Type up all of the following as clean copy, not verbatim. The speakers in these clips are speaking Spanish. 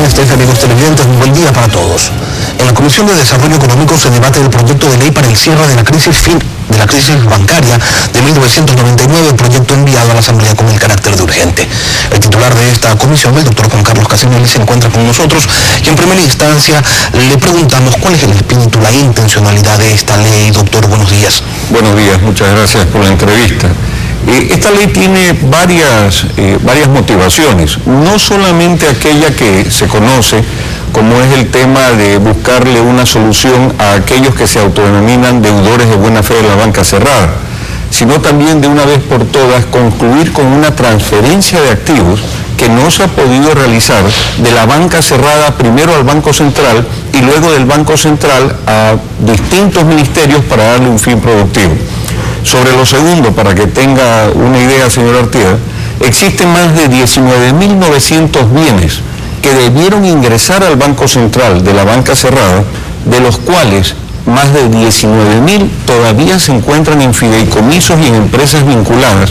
bien, Estefa, amigos televidentes, un buen día para todos. En la Comisión de Desarrollo Económico se debate el proyecto de ley para el cierre de la crisis bancaria de 1999, el proyecto enviado a la Asamblea con el carácter de urgente. El titular de esta comisión, el doctor Juan Carlos Casinelli, se encuentra con nosotros y en primera instancia le preguntamos cuál es el espíritu, la intencionalidad de esta ley. Doctor, buenos días. Buenos días, muchas gracias por la entrevista. Esta ley tiene varias motivaciones, no solamente aquella que se conoce como es el tema de buscarle una solución a aquellos que se autodenominan deudores de buena fe de la banca cerrada, sino también de una vez por todas concluir con una transferencia de activos que no se ha podido realizar de la banca cerrada primero al Banco Central y luego del Banco Central a distintos ministerios para darle un fin productivo. Sobre lo segundo, para que tenga una idea, señor Artieda, existen más de 19.900 bienes que debieron ingresar al Banco Central de la banca cerrada, de los cuales más de 19.000 todavía se encuentran en fideicomisos y en empresas vinculadas,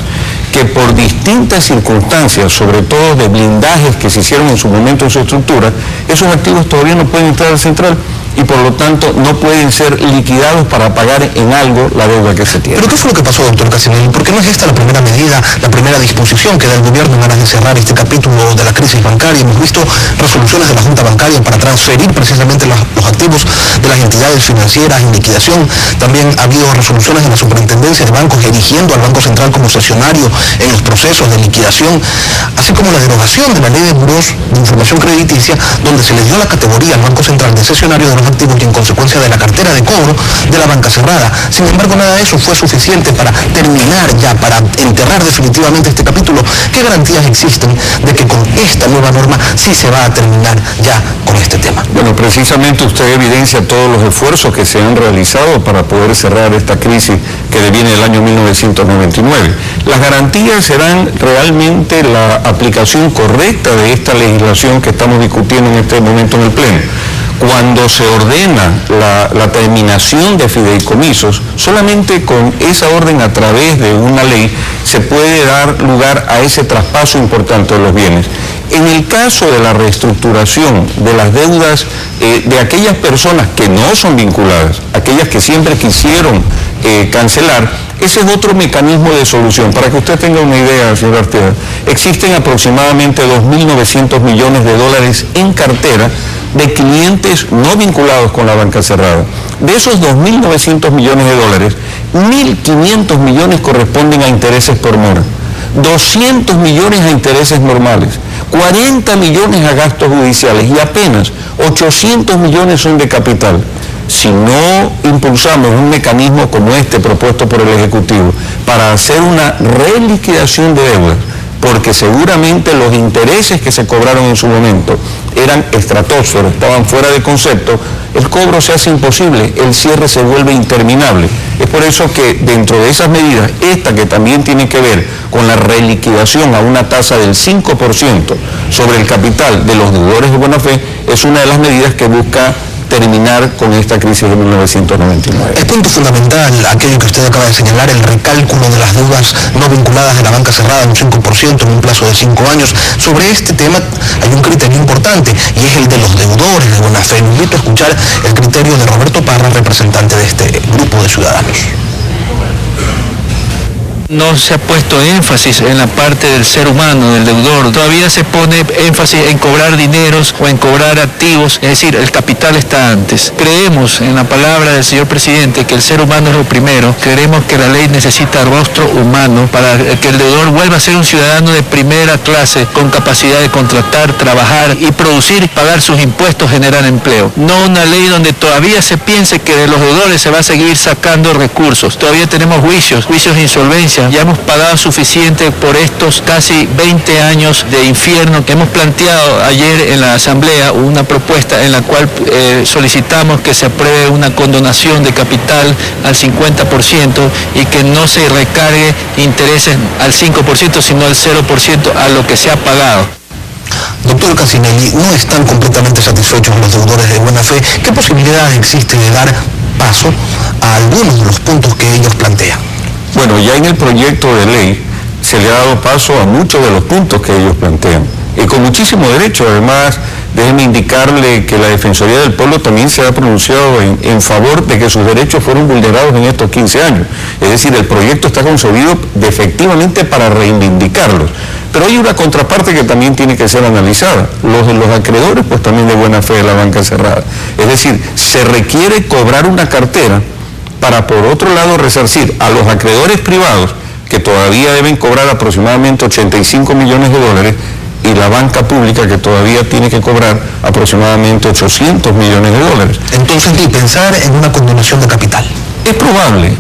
que por distintas circunstancias, sobre todo de blindajes que se hicieron en su momento en su estructura, esos activos todavía no pueden entrar al central y por lo tanto no pueden ser liquidados para pagar en algo la deuda que se tiene. ¿Pero qué fue lo que pasó, doctor Casinelli? ¿Por qué no es esta la primera medida, la primera disposición que da el gobierno en aras de cerrar este capítulo de la crisis bancaria? Hemos visto resoluciones de la Junta Bancaria para transferir precisamente los activos de las entidades financieras en liquidación. También ha habido resoluciones de la Superintendencia de Bancos erigiendo al Banco Central como cesionario en los procesos de liquidación, así como la derogación de la Ley de Buros de Información Crediticia, donde se le dio la categoría al Banco Central de cesionario de los activos y en consecuencia de la cartera de cobro de la banca cerrada. Sin embargo, nada de eso fue suficiente para terminar ya, para enterrar definitivamente este capítulo. ¿Qué garantías existen de que con esta nueva norma sí se va a terminar ya con este tema? Bueno, precisamente usted evidencia todos los esfuerzos que se han realizado para poder cerrar esta crisis que deviene del año 1999. Las garantías serán realmente la aplicación correcta de esta legislación que estamos discutiendo en este momento en el Pleno. Cuando se ordena la terminación de fideicomisos, solamente con esa orden a través de una ley se puede dar lugar a ese traspaso importante de los bienes. En el caso de la reestructuración de las deudas de aquellas personas que no son vinculadas, aquellas que siempre quisieron cancelar, ese es otro mecanismo de solución. Para que usted tenga una idea, señor Artieda, existen aproximadamente 2.900 millones de dólares en cartera de clientes no vinculados con la banca cerrada. De esos 2.900 millones de dólares, 1.500 millones corresponden a intereses por mora, 200 millones a intereses normales, 40 millones a gastos judiciales y apenas 800 millones son de capital. Si no impulsamos un mecanismo como este propuesto por el Ejecutivo para hacer una reliquidación de deudas, porque seguramente los intereses que se cobraron en su momento eran estratosferos, estaban fuera de concepto, el cobro se hace imposible, el cierre se vuelve interminable. Es por eso que dentro de esas medidas, esta que también tiene que ver con la reliquidación a una tasa del 5% sobre el capital de los deudores de buena fe, es una de las medidas que busca terminar con esta crisis de 1999. El punto fundamental, aquello que usted acaba de señalar, el recálculo de las deudas no vinculadas de la banca cerrada, un 5% en un plazo de 5 años. Sobre este tema hay un criterio importante y es el de los deudores de buena fe. Me invito a escuchar el criterio de Roberto Parra, representante de este grupo de ciudadanos. No se ha puesto énfasis en la parte del ser humano, del deudor. Todavía se pone énfasis en cobrar dineros o en cobrar activos, es decir, el capital está antes. Creemos en la palabra del señor presidente que el ser humano es lo primero. Creemos que la ley necesita rostro humano para que el deudor vuelva a ser un ciudadano de primera clase con capacidad de contratar, trabajar y producir, pagar sus impuestos, generar empleo. No una ley donde todavía se piense que de los deudores se va a seguir sacando recursos. Todavía tenemos juicios de insolvencia. Ya hemos pagado suficiente por estos casi 20 años de infierno que hemos planteado ayer en la Asamblea, una propuesta en la cual solicitamos que se apruebe una condonación de capital al 50% y que no se recargue intereses al 5%, sino al 0% a lo que se ha pagado. Doctor Casinelli, no están completamente satisfechos los deudores de buena fe. ¿Qué posibilidades existe de dar paso a algunos de los puntos que ellos plantean? Bueno, ya en el proyecto de ley se le ha dado paso a muchos de los puntos que ellos plantean. Y con muchísimo derecho, además, déjeme indicarle que la Defensoría del Pueblo también se ha pronunciado en favor de que sus derechos fueron vulnerados en estos 15 años. Es decir, el proyecto está concebido efectivamente para reivindicarlos. Pero hay una contraparte que también tiene que ser analizada. Los acreedores, pues también de buena fe de la banca cerrada. Es decir, se requiere cobrar una cartera para, por otro lado, resarcir a los acreedores privados, que todavía deben cobrar aproximadamente 85 millones de dólares, y la banca pública, que todavía tiene que cobrar aproximadamente 800 millones de dólares. Entonces, ni pensar en una condonación de capital. Es probable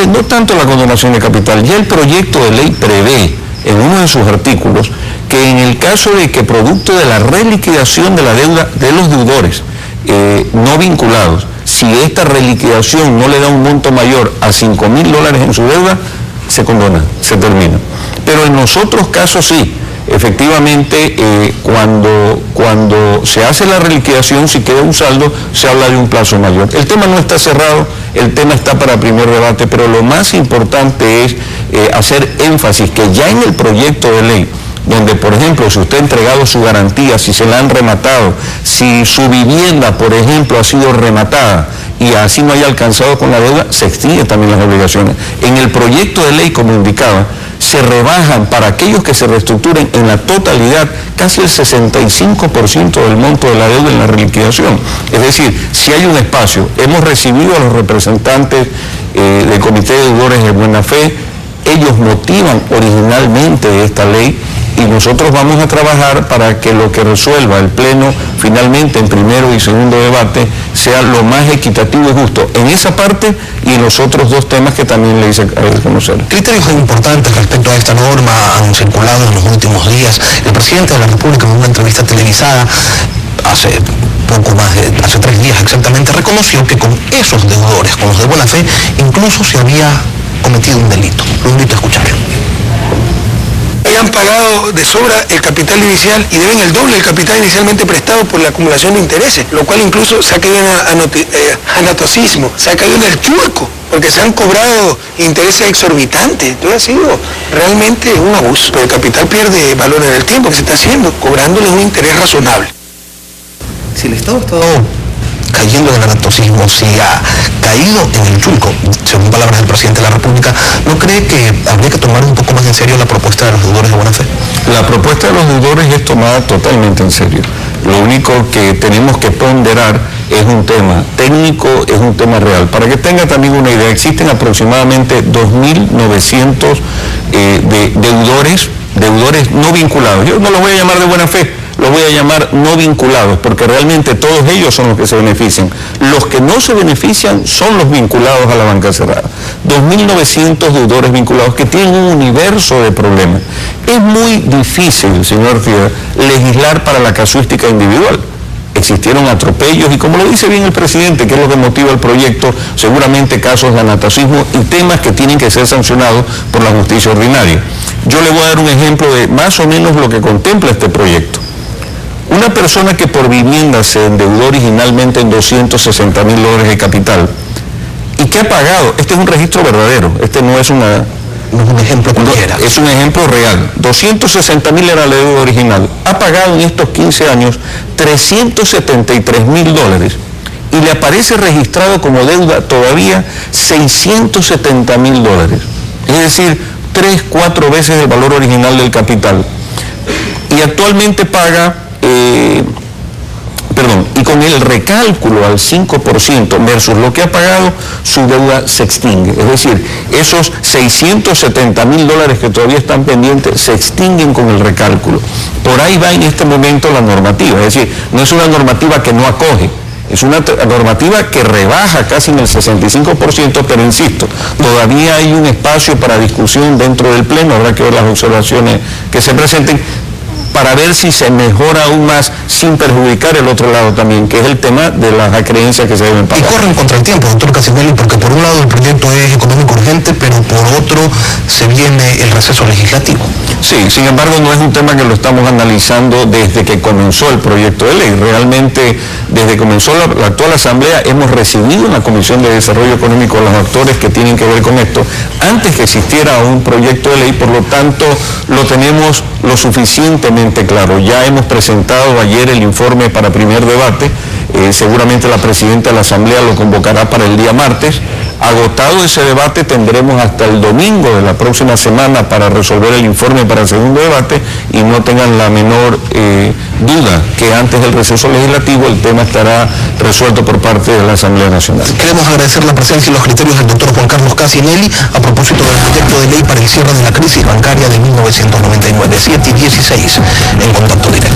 no tanto la condonación de capital, ya el proyecto de ley prevé en uno de sus artículos que en el caso de que producto de la reliquidación de la deuda de los deudores no vinculados, si esta reliquidación no le da un monto mayor a $5.000 en su deuda, se condona, se termina. Pero en los otros casos sí. Efectivamente, cuando se hace la reliquidación, si queda un saldo, se habla de un plazo mayor. El tema no está cerrado, el tema está para primer debate, pero lo más importante es hacer énfasis que ya en el proyecto de ley, donde, por ejemplo, si usted ha entregado su garantía, si se la han rematado, si su vivienda, por ejemplo, ha sido rematada y así no haya alcanzado con la deuda, se extinguen también las obligaciones. En el proyecto de ley, como indicaba, se rebajan para aquellos que se reestructuren en la totalidad casi el 65% del monto de la deuda en la reliquidación. Es decir, si hay un espacio, hemos recibido a los representantes del Comité de Deudores de Buena Fe, ellos motivan originalmente esta ley y nosotros vamos a trabajar para que lo que resuelva el Pleno finalmente en primero y segundo debate sea lo más equitativo y justo en esa parte y en los otros dos temas que también le hice a conocer. Criterios importantes respecto a esta norma han circulado en los últimos días. El presidente de la República, en una entrevista televisada hace poco más de, hace 3 días exactamente, reconoció que con esos deudores, con los de buena fe, incluso se había cometido un delito. Lo invito a escuchar. Han pagado de sobra el capital inicial y deben el doble del capital inicialmente prestado por la acumulación de intereses, lo cual incluso se ha caído en anatocismo, se ha caído en el chueco, porque se han cobrado intereses exorbitantes. Entonces ha sido realmente un abuso. Pero el capital pierde valor en el tiempo que se está haciendo, cobrándole un interés razonable. Si el Estado ha estado cayendo en el anatocismo, si ha caído en el chulco, según palabras del presidente de la República, ¿no cree que habría que tomar un poco más en serio la propuesta de los deudores de buena fe? La propuesta de los deudores es tomada totalmente en serio. Lo único que tenemos que ponderar es un tema técnico, es un tema real. Para que tenga también una idea, existen aproximadamente 2.900 deudores no vinculados. Yo no los voy a llamar de buena fe, los voy a llamar no vinculados, porque realmente todos ellos son los que se benefician. Los que no se benefician son los vinculados a la banca cerrada. 2.900 deudores vinculados que tienen un universo de problemas. Es muy difícil, señor Fidel, legislar para la casuística individual. Existieron atropellos y, como lo dice bien el presidente, que es lo que motiva el proyecto, seguramente casos de anatocismo y temas que tienen que ser sancionados por la justicia ordinaria. Yo le voy a dar un ejemplo de más o menos lo que contempla este proyecto. Una persona que por vivienda se endeudó originalmente en $260.000 de capital y que ha pagado, este es un registro verdadero, este no es un ejemplo cualquiera. Es un ejemplo real. 260.000 era la deuda original. Ha pagado en estos 15 años $373.000 y le aparece registrado como deuda todavía $670.000. Es decir, 3-4 veces el valor original del capital. Y actualmente paga, y con el recálculo al 5% versus lo que ha pagado, su deuda se extingue. Es decir, esos $670.000 que todavía están pendientes se extinguen con el recálculo. Por ahí va en este momento la normativa. Es decir, no es una normativa que no acoge, es una normativa que rebaja casi en el 65%, pero insisto, todavía hay un espacio para discusión dentro del Pleno, habrá que ver las observaciones que se presenten, para ver si se mejora aún más sin perjudicar el otro lado también, que es el tema de las acreencias que se deben pagar. Y corren contra el tiempo, doctor Casimeli, porque por un lado el proyecto es económico urgente, pero por otro se viene el receso legislativo. Sí, sin embargo no es un tema que lo estamos analizando desde que comenzó el proyecto de ley. Realmente desde que comenzó la actual asamblea hemos recibido en la Comisión de Desarrollo Económico los actores que tienen que ver con esto antes que existiera un proyecto de ley, por lo tanto lo tenemos lo suficientemente claro. Ya hemos presentado ayer el informe para primer debate, seguramente la presidenta de la asamblea lo convocará para el día martes. Agotado ese debate tendremos hasta el domingo de la próxima semana para resolver el informe para el segundo debate y no tengan la menor duda que antes del receso legislativo el tema estará resuelto por parte de la Asamblea Nacional. Queremos agradecer la presencia y los criterios del doctor Juan Carlos Casinelli a propósito del proyecto de ley para el cierre de la crisis bancaria de 1999, 7 y 16, en contacto directo.